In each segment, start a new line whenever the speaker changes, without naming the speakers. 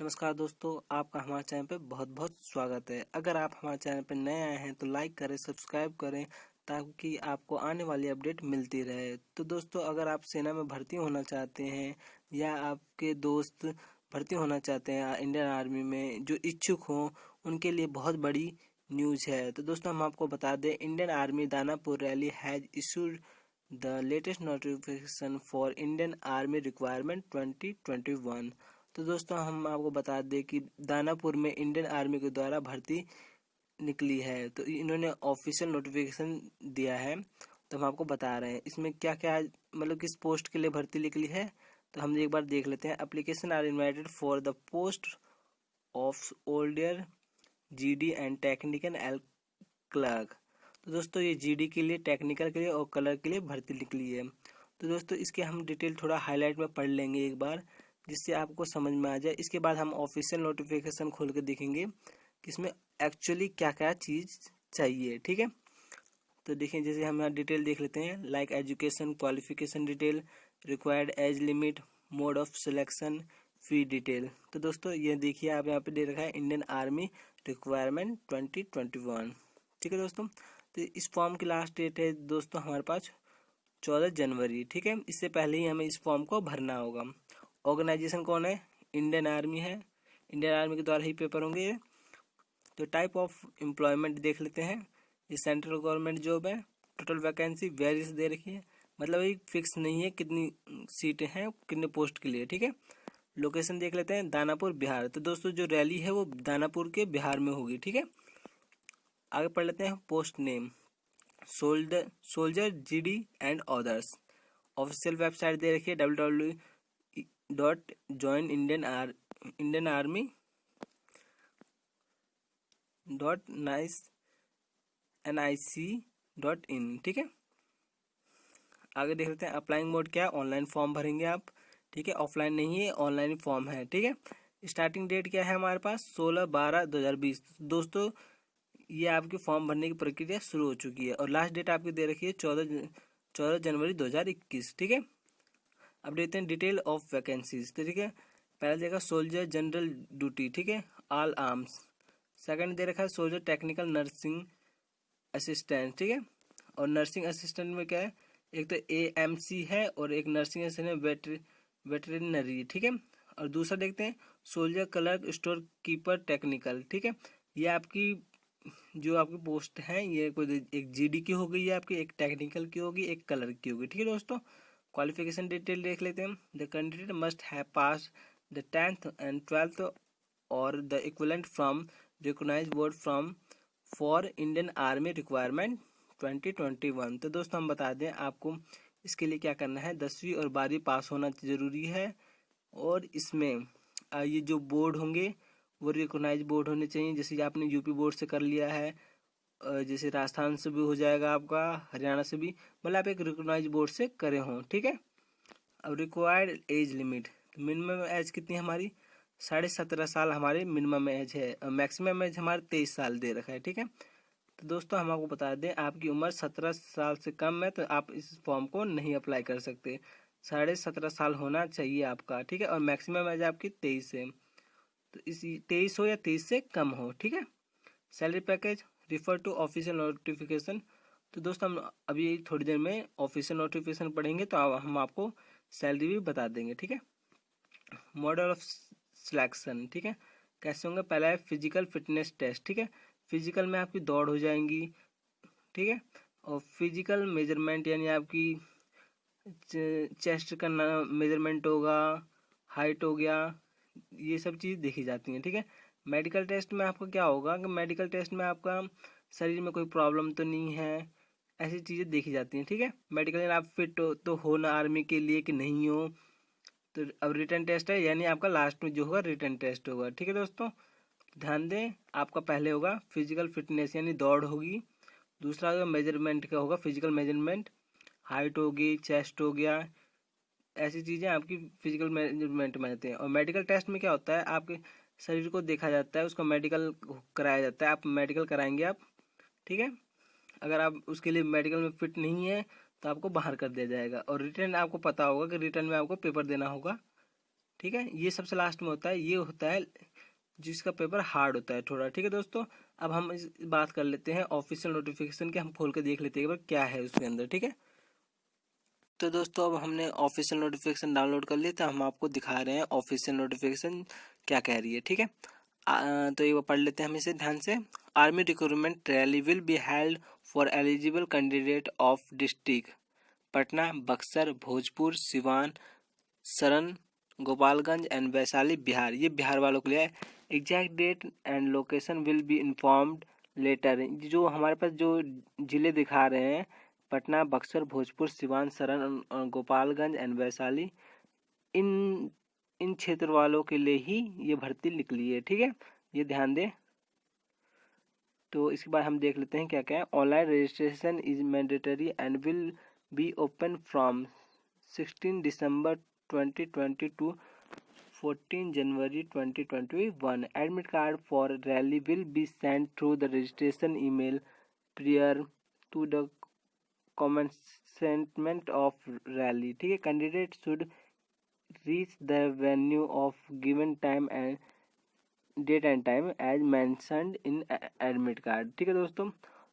नमस्कार दोस्तों, आपका हमारे चैनल पे बहुत बहुत स्वागत है। अगर आप हमारे चैनल पे नए आए हैं तो लाइक करें, सब्सक्राइब करें ताकि आपको आने वाली अपडेट मिलती रहे। तो दोस्तों, अगर आप सेना में भर्ती होना चाहते हैं या आपके दोस्त भर्ती होना चाहते हैं इंडियन आर्मी में, जो इच्छुक हों उनके लिए बहुत बड़ी न्यूज़ है। तो दोस्तों, हम आपको बता दें, Indian army Danapur rally has issued the latest notification for Indian army requirement 2021। तो दोस्तों, हम आपको बता दें कि दानापुर में इंडियन आर्मी के द्वारा भर्ती निकली है। तो इन्होंने ऑफिशियल नोटिफिकेशन दिया है, तो हम आपको बता रहे हैं इसमें क्या क्या मतलब किस पोस्ट के लिए भर्ती निकली है। तो हम एक बार देख लेते हैं। Application are invited for the post of older GD and technical L clerk. तो दोस्तों, ये जीडी के लिए, टेक्निकल के लिए और क्लर्क के लिए भर्ती निकली है। तो दोस्तों, इसके हम डिटेल थोड़ा हाईलाइट में पढ़ लेंगे एक बार, जिससे आपको समझ में आ जाए। इसके बाद हम ऑफिशियल नोटिफिकेशन खोल के देखेंगे कि इसमें एक्चुअली क्या क्या चीज़ चाहिए। ठीक है, तो देखें, जैसे हम यहाँ डिटेल देख लेते हैं। Like education, qualification detail, required age limit, mode of selection, fee detail. तो दोस्तों, ये देखिए, आप यहाँ पे दे रखा है इंडियन आर्मी रिक्वायरमेंट 2021। ठीक है दोस्तों, तो इस फॉर्म की लास्ट डेट है दोस्तों हमारे पास 14 जनवरी। ठीक है, इससे पहले ही हमें इस फॉर्म को भरना होगा। ऑर्गेनाइजेशन कौन है? इंडियन आर्मी है। इंडियन आर्मी के द्वारा ही पेपर होंगे। तो टाइप ऑफ एम्प्लॉयमेंट देख लेते हैं। ये सेंट्रल गवर्नमेंट जॉब है। टोटल वैकेंसी वेरियस दे रखी है, मतलब एक फिक्स नहीं है कितनी सीटें हैं कितने पोस्ट के लिए। ठीक है, लोकेशन देख लेते हैं, दानापुर बिहार। तो दोस्तों, जो रैली है वो दानापुर के बिहार में होगी। ठीक है, आगे पढ़ लेते हैं। Post name soldier GD and others. Official website दे रखी है www.joinindianarmy.nic.in। ठीक है, आगे देख लेते हैं। अप्लाइंग मोड क्या है? ऑनलाइन फॉर्म भरेंगे आप। ठीक है, ऑफलाइन नहीं है, ऑनलाइन फॉर्म है। ठीक है, स्टार्टिंग डेट क्या है हमारे पास? 16/12/2020। दोस्तों, ये आपके फॉर्म भरने की प्रक्रिया शुरू हो चुकी है और लास्ट डेट आपकी दे रखी है 14 जनवरी 2021। ठीक है, अब देखते हैं डिटेल ऑफ वैकेंसीज। तो ठीक है, पहले देखा सोल्जर जनरल ड्यूटी। ठीक है, ऑल आर्म्स। सेकंड दे रखा है सोल्जर टेक्निकल नर्सिंग असिस्टेंट। ठीक है, और नर्सिंग असिस्टेंट में क्या है? एक तो AMC है और एक नर्सिंग असिस्टेंट वेटरिनरी। ठीक है, और दूसरा देखते हैं soldier clerk store keeper technical. ठीक है, ये आपकी जो आपकी पोस्ट है, ये कोई एक GD की हो गई है आपकी, एक टेक्निकल की होगी, एक कलर की होगी। ठीक है दोस्तों, क्वालिफिकेशन डिटेल देख लेते हैं। The candidate must have pass the 10th and 12th और the equivalent from recognised board from for Indian army requirement 2021। तो दोस्तों, हम बता दें आपको इसके लिए क्या करना है। 10वीं और 12वीं पास होना जरूरी है, और इसमें ये जो बोर्ड होंगे वो रिकॉग्नाइज बोर्ड होने चाहिए। जैसे आपने यूपी बोर्ड से कर लिया है, जैसे राजस्थान से भी हो जाएगा आपका, हरियाणा से भी, मतलब आप एक रिकॉग्नाइज बोर्ड से करे हों। ठीक है, अब required age limit, minimum age कितनी है हमारी? 17.5 साल हमारी मिनिमम एज है, और मैक्सिमम एज हमारे 23 साल दे रखा है। ठीक है, तो दोस्तों, हम आपको बता दें, आपकी उम्र 17 साल से कम है तो आप इस फॉर्म को नहीं अप्लाई कर सकते। 17.5 साल होना चाहिए आपका। ठीक है, और मैक्सिमम एज आपकी 23 है, तो इसी 23 हो या 23 से कम हो। ठीक है, salary package refer to official notification. तो दोस्तों, हम अभी थोड़ी देर में ऑफिशियल नोटिफिकेशन पढ़ेंगे तो हम आपको सैलरी भी बता देंगे। ठीक है, मॉडल ऑफ सिलेक्शन। ठीक है, कैसे होंगे? पहला है फिजिकल फिटनेस टेस्ट। ठीक है, फिजिकल में आपकी दौड़ हो जाएंगी। ठीक है, और फिजिकल मेजरमेंट यानी आपकी चेस्ट का मेजरमेंट होगा, हाइट हो गया, ये सब चीज़ देखी जाती हैं। ठीक है, मेडिकल टेस्ट में आपका क्या होगा कि मेडिकल टेस्ट में आपका शरीर में कोई प्रॉब्लम तो नहीं है, ऐसी चीज़ें देखी जाती हैं। ठीक है, मेडिकल आप फिट हो ना आर्मी के लिए कि नहीं हो। तो अब रिटन टेस्ट है, यानी आपका लास्ट में जो होगा रिटन टेस्ट होगा। ठीक है दोस्तों, ध्यान दें, आपका पहले होगा फिजिकल फिटनेस यानी दौड़ होगी। दूसरा होगा मेजरमेंट का होगा, फिजिकल मेजरमेंट, हाइट होगी, चेस्ट हो गया, ऐसी चीज़ें आपकी फिजिकल मेजरमेंट में आती हैं। और मेडिकल टेस्ट में क्या होता है? आपके शरीर को देखा जाता है, उसका मेडिकल कराया जाता है, आप मेडिकल कराएंगे आप। ठीक है, अगर आप उसके लिए मेडिकल में फिट नहीं है तो आपको बाहर कर दिया जाएगा। और रिटर्न आपको पता होगा कि रिटर्न में आपको पेपर देना होगा। ठीक है, ये सबसे लास्ट में होता है, ये होता है जिसका पेपर हार्ड होता है थोड़ा। ठीक है दोस्तों, अब हम इस बात कर लेते हैं ऑफिशियल नोटिफिकेशन के, हम खोल के देख लेते हैं एक बार क्या है उसके अंदर। ठीक है, तो दोस्तों अब हमने ऑफिशियल नोटिफिकेशन डाउनलोड कर लिया, तो हम आपको दिखा रहे हैं ऑफिशियल नोटिफिकेशन क्या कह रही है। ठीक है, तो ये पढ़ लेते हैं हम इसे ध्यान से। Army recruitment rally will be held for eligible candidate of district Patna, Buxar, Bhojpur, Siwan, Saran, Gopalganj and Vaishali, Bihar. ये बिहार वालों के लिए है। Exact date and location will be informed later. जो हमारे पास जो जिले दिखा रहे हैं, पटना, बक्सर, भोजपुर, सिवान, सरन, गोपालगंज एंड वैशाली, इन इन क्षेत्र वालों के लिए ही ये भर्ती निकली है। ठीक है, ये ध्यान दें। तो इसके बाद हम देख लेते हैं क्या क्या है। Online registration is mandatory and will be open from 16 December 2020 to 14 January 2021. Admit card for rally will be sent through the registration email prior to the commencement of rally. ठीक है, candidate should reach the venue of given time and date and time as mentioned in admit card. ठीक है दोस्तों,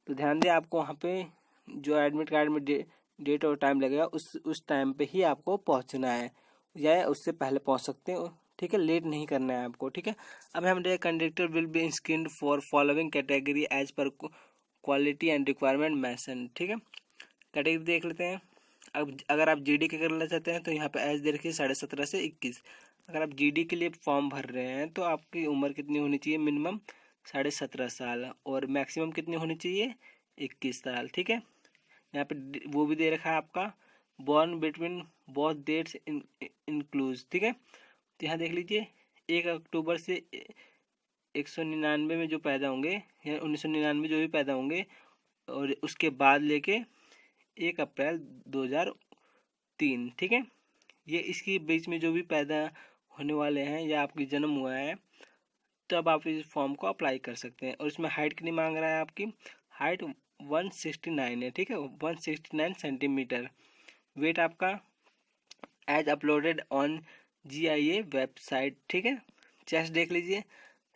तो ध्यान दें, आपको वहाँ पे जो एडमिट कार्ड में डेट और टाइम लगेगा उस टाइम पे ही आपको पहुँचना है, या उससे पहले पहुँच सकते हैं। ठीक है, लेट नहीं करना है आपको। ठीक है, अब हम देखें conductor will be screened for following category as per quality and requirement mention. ठीक है, कैटेगरी देख लेते हैं। अब अगर आप जीडी के करना चाहते हैं तो यहाँ पे एज दे रखिए 17.5 से 21। अगर आप जीडी के लिए फॉर्म भर रहे हैं तो आपकी उम्र कितनी होनी चाहिए? मिनिमम 17.5 साल, और मैक्सिमम कितनी होनी चाहिए? 21 साल। ठीक है, यहाँ पे वो भी दे रखा है आपका born between both dates include. ठीक है, तो यहाँ देख लीजिए 1 अक्टूबर से 199 में जो पैदा होंगे या 1999 जो भी पैदा होंगे, और उसके बाद लेके 1 अप्रैल 2003। ठीक है, ये इसके बीच में जो भी पैदा होने वाले हैं या आपकी जन्म हुआ है, तब आप इस फॉर्म को अप्लाई कर सकते हैं। और इसमें हाइट कितनी मांग रहा है? आपकी हाइट 169 है। ठीक है, 169 सेंटीमीटर। वेट आपका as uploaded on GIA website. ठीक है, चेस्ट देख लीजिए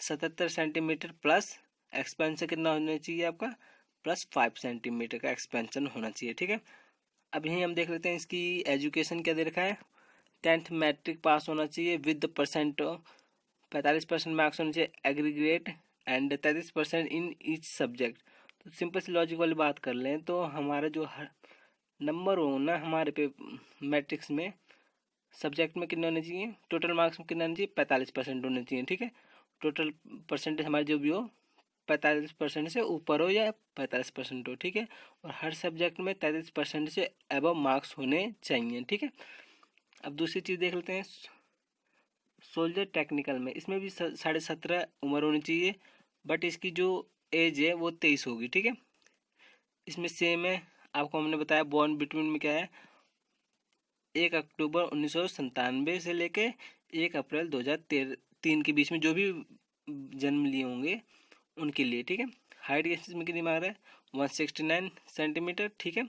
77 सेंटीमीटर प्लस एक्सपेंशन कितना होना चाहिए आपका? +5 सेंटीमीटर का एक्सपेंशन होना चाहिए। ठीक है, अब यहीं हम देख लेते हैं इसकी एजुकेशन क्या दे रखा है। 10th मैट्रिक पास होना चाहिए विद परसेंट 45% मार्क्स होने चाहिए aggregate and 33% in each subject. तो सिंपल सी लॉजिक वाली बात कर लें तो हमारा जो नंबर हो ना हमारे पे मैट्रिक्स में सब्जेक्ट में कितने होने चाहिए? टोटल मार्क्स में कितने होने चाहिए? 45% होने चाहिए। ठीक है, टोटल परसेंटेज हमारी जो भी हो 45% से ऊपर हो या 45% हो। ठीक है, और हर सब्जेक्ट में 33% से अबव मार्क्स होने चाहिए। ठीक है, अब दूसरी चीज़ देख लेते हैं सोल्जर टेक्निकल में। इसमें भी 17.5 उम्र होनी चाहिए, बट इसकी जो एज है वो 23 होगी। ठीक है, इसमें सेम है, आपको हमने बताया बॉर्न बिटवीन में क्या है, 1 अक्टूबर 1997 से लेके 1 अप्रैल 2003 के बीच में जो भी जन्म लिए होंगे उनके लिए। ठीक है, हाइट इसमें कितनी मांग रहा है? 169 सेंटीमीटर। ठीक है,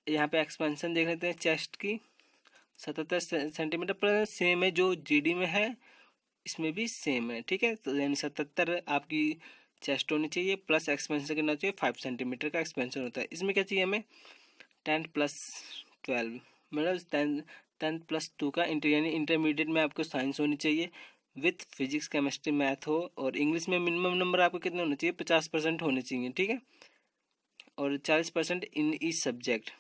यहाँ पे एक्सपेंशन देख लेते हैं चेस्ट की 77 सेंटीमीटर प्लस सेम है जो जीडी में है, इसमें भी सेम है। ठीक है, तो यानी 77 आपकी चेस्ट होनी चाहिए, प्लस एक्सपेंशन करना चाहिए 5 सेंटीमीटर का एक्सपेंशन होता है। इसमें क्या चाहिए हमें? 10 + 12 मतलब 10 + 2 का यानी इंटरमीडिएट में आपको साइंस होनी चाहिए विथ फिजिक्स, केमिस्ट्री, मैथ हो, और इंग्लिश में मिनिमम नंबर आपको कितने होने चाहिए? 50% होने चाहिए। ठीक है, और 40% इन ईच सब्जेक्ट।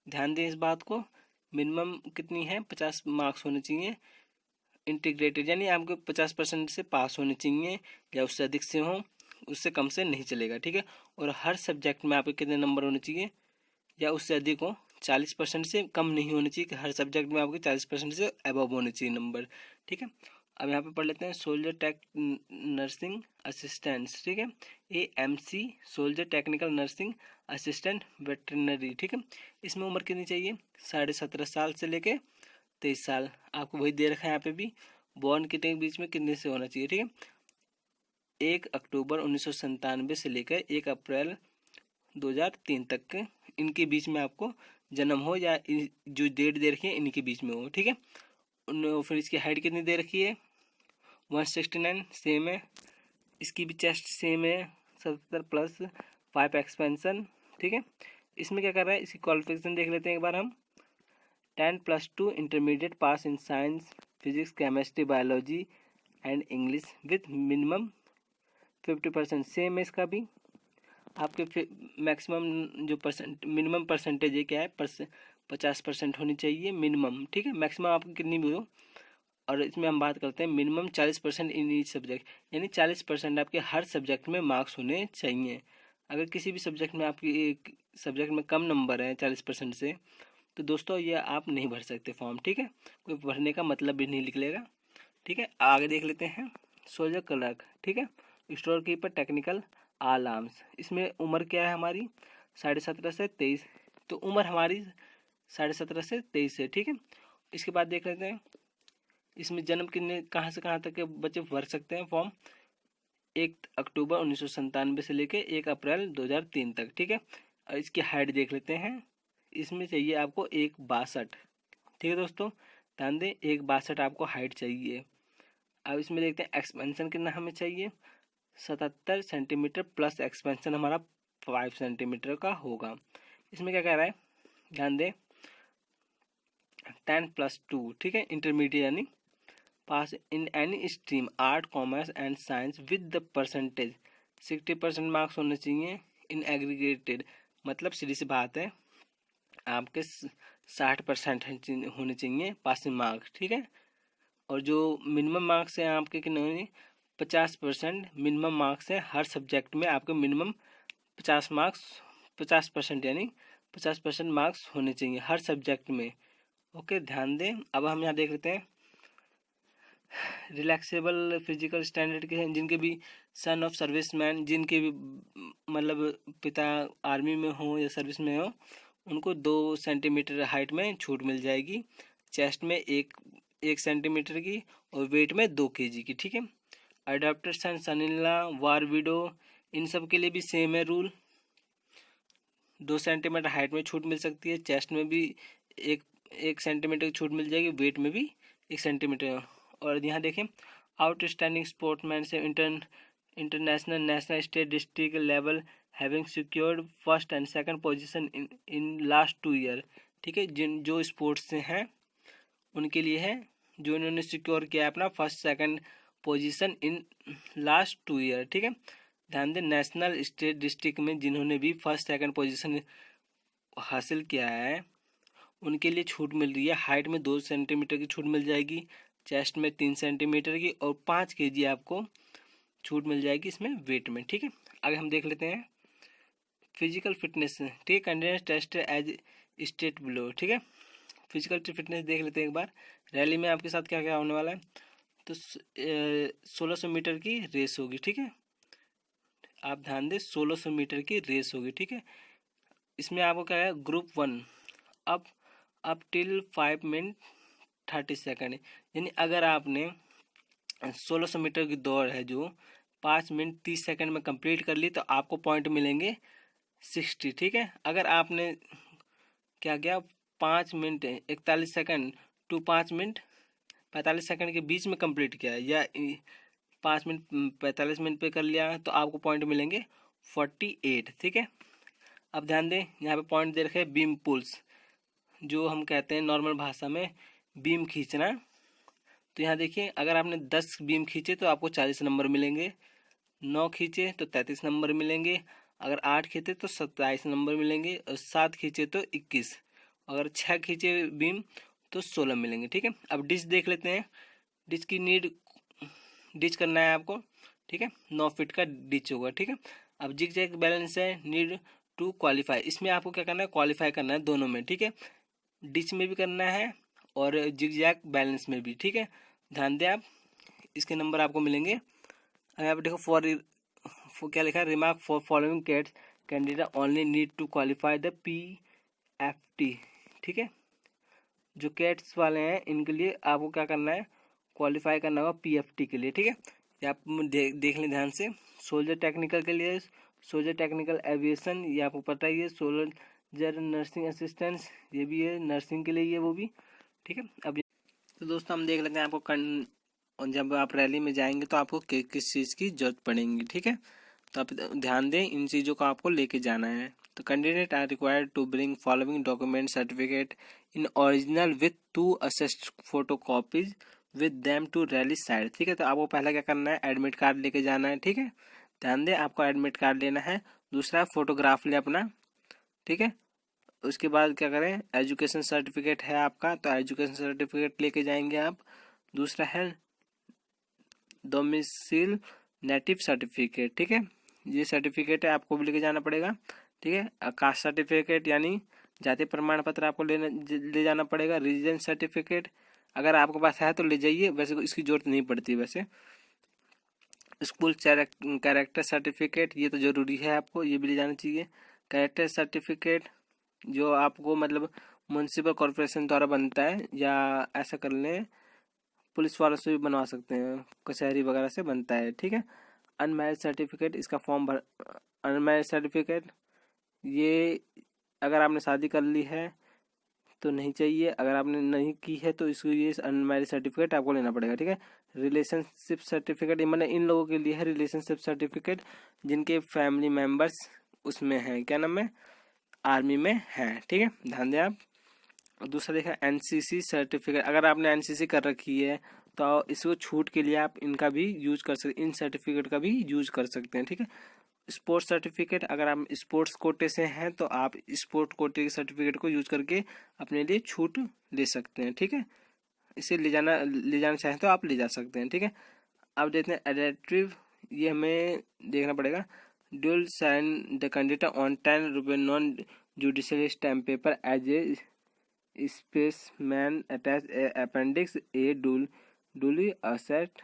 ध्यान दें इस बात को, मिनिमम कितनी है? 50 मार्क्स होने चाहिए इंटीग्रेटेड, यानी आपको 50% से पास होने चाहिए, या उससे अधिक से हो, उससे कम से नहीं चलेगा। ठीक है, और हर सब्जेक्ट में आपके कितने नंबर होने चाहिए या उससे अधिक हो? 40% से कम नहीं होने चाहिए, कि हर सब्जेक्ट में आपके 40% से अबव होने चाहिए नंबर। ठीक है, अब यहाँ पे पढ़ लेते हैं सोल्जर टेक नर्सिंग असिस्टेंट्स। ठीक है, AMC soldier technical nursing assistant veterinary. ठीक है, इसमें उम्र कितनी चाहिए? 17.5 साल से लेके 23 साल। आपको वही दे रखा है यहाँ पे भी, बॉर्न कितने के बीच में कितने से होना चाहिए? ठीक है, 1 अक्टूबर 1997 से लेकर 1 अप्रैल 2003 तक के इनके बीच में आपको जन्म हो, या जो डेट दे रखी है इनके बीच में हो। ठीक है, फिर इसकी हाइट कितनी दे रखी है 169 सेम है, इसकी भी चेस्ट सेम है 70 प्लस 5 एक्सपेंशन, ठीक है। इसमें क्या कर रहा है, इसकी क्वालिफिकेशन देख लेते हैं एक बार हम। 10+2 intermediate pass in science physics chemistry biology and English with minimum 50% same है इसका भी। आपके मैक्सिमम जो मिनिमम परसेंटेज है क्या है 50% होनी चाहिए मिनिमम, ठीक है। मैक्सिमम आपकी कितनी भी हो, और इसमें हम बात करते हैं मिनिमम 40% इन ईच सब्जेक्ट, यानी 40% आपके हर सब्जेक्ट में मार्क्स होने चाहिए। अगर किसी भी सब्जेक्ट में आपकी एक सब्जेक्ट में कम नंबर है 40% से, तो दोस्तों ये आप नहीं भर सकते फॉर्म, ठीक है। कोई भरने का मतलब भी नहीं निकलेगा, ठीक है। आगे देख लेते हैं सोल्जर क्लर्क, ठीक है। Store keeper technical all arms, इसमें उम्र क्या है हमारी 17.5 से 23, तो उम्र हमारी 17.5 से 23 है, ठीक है। इसके बाद देख लेते हैं इसमें जन्म कितने कहाँ से कहाँ तक के बच्चे भर सकते हैं फॉर्म, 1 अक्टूबर 1997 से लेके 1 अप्रैल 2003 तक, ठीक है। और इसकी हाइट देख लेते हैं, इसमें चाहिए आपको 1.62, ठीक है दोस्तों, ध्यान दें 1.62 आपको हाइट चाहिए। अब इसमें देखते हैं एक्सपेंशन कितना हमें चाहिए, 77 सेंटीमीटर प्लस एक्सपेंशन हमारा 5 सेंटीमीटर का होगा। इसमें क्या कह रहा है, ध्यान दें 10+2, ठीक है, इंटरमीडिएट यानी pass in any stream art commerce and science with the percentage 60% marks होने चाहिए इन एग्रीगेटेड, मतलब सीधी सी बात है आपके 60% होने चाहिए पासिंग मार्क्स, ठीक है। और जो मिनिमम मार्क्स हैं आपके कितने, 50% मिनिमम मार्क्स है हर सब्जेक्ट में, आपके मिनिमम 50% यानी 50% मार्क्स होने चाहिए हर सब्जेक्ट में, ओके, ध्यान दें। अब हम यहाँ देख लेते हैं रिलैक्सेबल फिजिकल स्टैंडर्ड के हैं, जिनके भी सन ऑफ सर्विसमैन, जिनके भी मतलब पिता आर्मी में हो या सर्विस में हो, उनको 2 सेंटीमीटर हाइट में छूट मिल जाएगी, चेस्ट में 1 सेंटीमीटर की, और वेट में 2 kg की, ठीक है। Adopted son, son in law, war widow, इन सब के लिए भी सेम है रूल, 2 सेंटीमीटर हाइट में छूट मिल सकती है, चेस्ट में भी 1 सेंटीमीटर की छूट मिल जाएगी, वेट में भी 1 सेंटीमीटर। और यहाँ देखें आउटस्टैंडिंग स्पोर्ट्समैन से international national state district level having secured first and second position in last 2 year, ठीक है। जिन जो स्पोर्ट्स से हैं उनके लिए है, जो इन्होंने सिक्योर किया है अपना first second position in last 2 year, ठीक है। ध्यान दें नेशनल स्टेट डिस्ट्रिक्ट में जिन्होंने भी फर्स्ट सेकंड पोजीशन हासिल किया है उनके लिए छूट मिल रही है, हाइट में 2 सेंटीमीटर की छूट मिल जाएगी, चेस्ट में 3 सेंटीमीटर की, और 5 kg आपको छूट मिल जाएगी इसमें वेट में, ठीक है। आगे हम देख लेते हैं फिजिकल फिटनेस, ठीक है, candidate test as state below, ठीक है। फिजिकल फिटनेस देख लेते हैं एक बार। रैली में आपके साथ क्या क्या होने वाला है, तो 1600 मीटर की रेस होगी, ठीक है। आप ध्यान दें 1600 मीटर की रेस होगी, ठीक है। इसमें आपको क्या है, group 1 up till 5 minute 30 second, यानी अगर आपने 1600 मीटर की दौड़ है जो 5 मिनट 30 सेकेंड में कंप्लीट कर ली, तो आपको पॉइंट मिलेंगे 60, ठीक है। अगर आपने क्या किया 5 minute 41 second to 5 minute 45 second के बीच में कंप्लीट किया, या 5 मिनट 45 मिनट पे कर लिया, तो आपको पॉइंट मिलेंगे 48, ठीक है। अब ध्यान दें यहाँ पे पॉइंट दे रखे हैं बीम पुल्स, जो हम कहते हैं नॉर्मल भाषा में बीम खींचना। तो यहाँ देखिए अगर आपने 10 बीम खींचे तो आपको 40 नंबर मिलेंगे, 9 खींचे तो 33 नंबर मिलेंगे, अगर 8 खींचे तो 27 नंबर मिलेंगे, और 7 खींचे तो 21, अगर 6 खींचे बीम तो 16 मिलेंगे, ठीक है। अब डिच देख लेते हैं, डिच की नीड डिच करना है आपको, ठीक है, 9 फीट का डिच होगा, ठीक है। अब जिग जैग बैलेंस है नीड टू क्वालिफाई, इसमें आपको क्या करना है, क्वालिफाई करना है दोनों में, ठीक है, डिच में भी करना है और जिग जैग बैलेंस में भी, ठीक है। ध्यान दें आप, इसके नंबर आपको मिलेंगे। अगर आप देखो फॉर क्या लिखा है, remark for following candidate only need to qualify the PFT, ठीक है। जो कैट्स वाले हैं इनके लिए आपको क्या करना है, क्वालिफाई करना होगा PFT के लिए, ठीक है। ये आप देख लें ध्यान से। सोल्जर टेक्निकल के लिए सोल्जर टेक्निकल एविएशन, ये आपको पता ही है। सोल्जर नर्सिंग असिस्टेंट्स, ये भी है नर्सिंग के लिए, ये वो भी, ठीक है। अब तो दोस्तों हम देख लेते हैं आपको जब आप रैली में जाएंगे तो आपको किस चीज़ की जरूरत पड़ेगी, ठीक है। तो आप ध्यान दें, इन चीज़ों को आपको लेके जाना है। तो candidate are required to bring following document certificate in original with 2 assessed photo copies with them to rally site, ठीक है। तो आपको पहला क्या करना है, एडमिट कार्ड लेके जाना है, ठीक है। ध्यान दें, आपको एडमिट कार्ड लेना है। दूसरा फोटोग्राफ ले अपना, ठीक है। उसके बाद क्या करें, एजुकेशन सर्टिफिकेट है आपका, तो एजुकेशन सर्टिफिकेट लेके जाएंगे आप। दूसरा है डोमिसाइल नेटिव सर्टिफिकेट, ठीक है। ये सर्टिफिकेट है, आपको भी लेके जाना पड़ेगा, ठीक है। कास्ट सर्टिफिकेट यानी जाति प्रमाण पत्र आपको ले जाना पड़ेगा। रिलीजन सर्टिफिकेट अगर आपके पास है तो ले जाइए, वैसे इसकी जरूरत नहीं पड़ती वैसे। स्कूल कैरेक्टर सर्टिफिकेट ये तो जरूरी है, आपको ये भी ले जाना चाहिए। कैरेक्टर सर्टिफिकेट जो आपको मतलब म्युनिसिपल कॉर्पोरेशन द्वारा बनता है, या ऐसा कर लें पुलिस वालों से भी बनवा सकते हैं, कचहरी वगैरह से बनता है, ठीक है। अनमैरिड सर्टिफिकेट, इसका फॉर्म भर अनमैरिड सर्टिफिकेट ये अगर आपने शादी कर ली है तो नहीं चाहिए, अगर आपने नहीं की है तो इसको ये अनमैरिड सर्टिफिकेट आपको लेना पड़ेगा, ठीक है। रिलेशनशिप सर्टिफिकेट मैंने इन लोगों के लिए है, रिलेशनशिप सर्टिफिकेट जिनके फैमिली मेम्बर्स उसमें हैं, क्या नाम है, आर्मी में हैं, ठीक है। ध्यान दें आप। दूसरा देखा एनसीसी सर्टिफिकेट, अगर आपने एनसीसी कर रखी है तो इसको छूट के लिए आप इनका भी यूज कर सकते, इन सर्टिफिकेट का भी यूज कर सकते हैं, ठीक है। स्पोर्ट्स सर्टिफिकेट, अगर आप स्पोर्ट्स कोटे से हैं तो आप स्पोर्ट कोटे के सर्टिफिकेट को यूज करके अपने लिए छूट ले सकते हैं, ठीक है। इसे ले जाना चाहें तो आप ले जा सकते हैं, ठीक है। अब देखते हैं एडेटिव, ये हमें देखना पड़ेगा। Duly sign the candidate on 10 रुपये non judicial stamp paper as a specimen attach appendix A duly assessed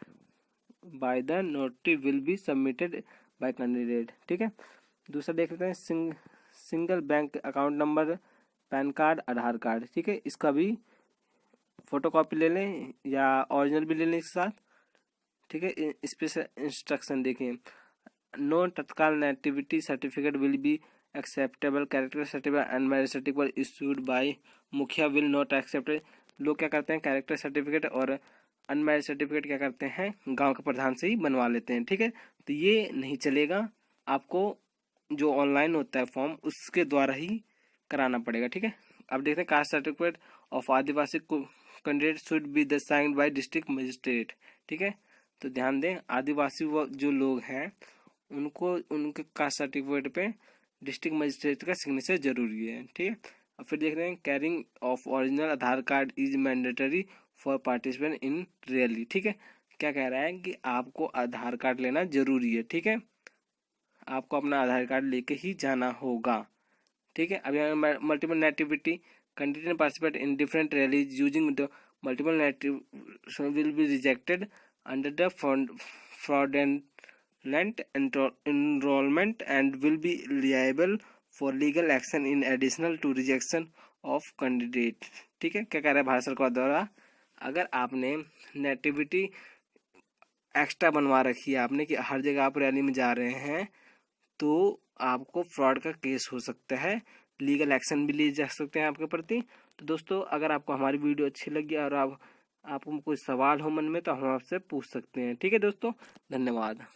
by the notary will be submitted by candidate, ठीक है। दूसरा देख लेते हैं single bank account number, PAN card, Aadhaar card, ठीक है। इसका भी फोटो कॉपी ले लें या ओरिजिनल भी ले लें इसके साथ, ठीक है। स्पेशल इंस्ट्रक्शन देखें, नो तत्काल nativity certificate will be acceptable, character certificate and marriage certificate issued by मुखिया विल नॉट एक्सेप्टेड। लोग क्या करते हैं, कैरेक्टर सर्टिफिकेट और अनमैरिड सर्टिफिकेट क्या करते हैं, गांव के प्रधान से ही बनवा लेते हैं, ठीक है। तो ये नहीं चलेगा, आपको जो ऑनलाइन होता है फॉर्म उसके द्वारा ही कराना पड़ेगा, ठीक है। अब देखते हैं caste certificate of Adivasi candidate should be the signed by district magistrate, ठीक है। तो ध्यान दें, आदिवासी जो लोग हैं उनको उनके कास्ट सर्टिफिकेट पे डिस्ट्रिक्ट मजिस्ट्रेट का सिग्नेचर जरूरी है, ठीक है। अब फिर देख रहे हैं carrying of original Aadhaar card is mandatory for participant in rally, ठीक है। क्या कह रहा है कि आपको आधार कार्ड लेना जरूरी है, ठीक है। आपको अपना आधार कार्ड लेके ही जाना होगा, ठीक है। अभी multiple nativity candidate participate in different rallies using the multiple native will be rejected under the fraudulent enrollment and will be liable for legal action in additional to rejection of candidate, ठीक है। क्या कह रहा है भारत सरकार द्वारा, अगर आपने नेटिविटी एक्स्ट्रा बनवा रखी है आपने कि हर जगह आप रैली में जा रहे हैं तो आपको फ्रॉड का केस हो सकता है, लीगल एक्शन भी लिए जा सकते हैं आपके प्रति। तो दोस्तों अगर आपको हमारी वीडियो अच्छी लगी और आपको कोई सवाल हो मन में तो हम आपसे पूछ सकते हैं, ठीक है दोस्तों। धन्यवाद।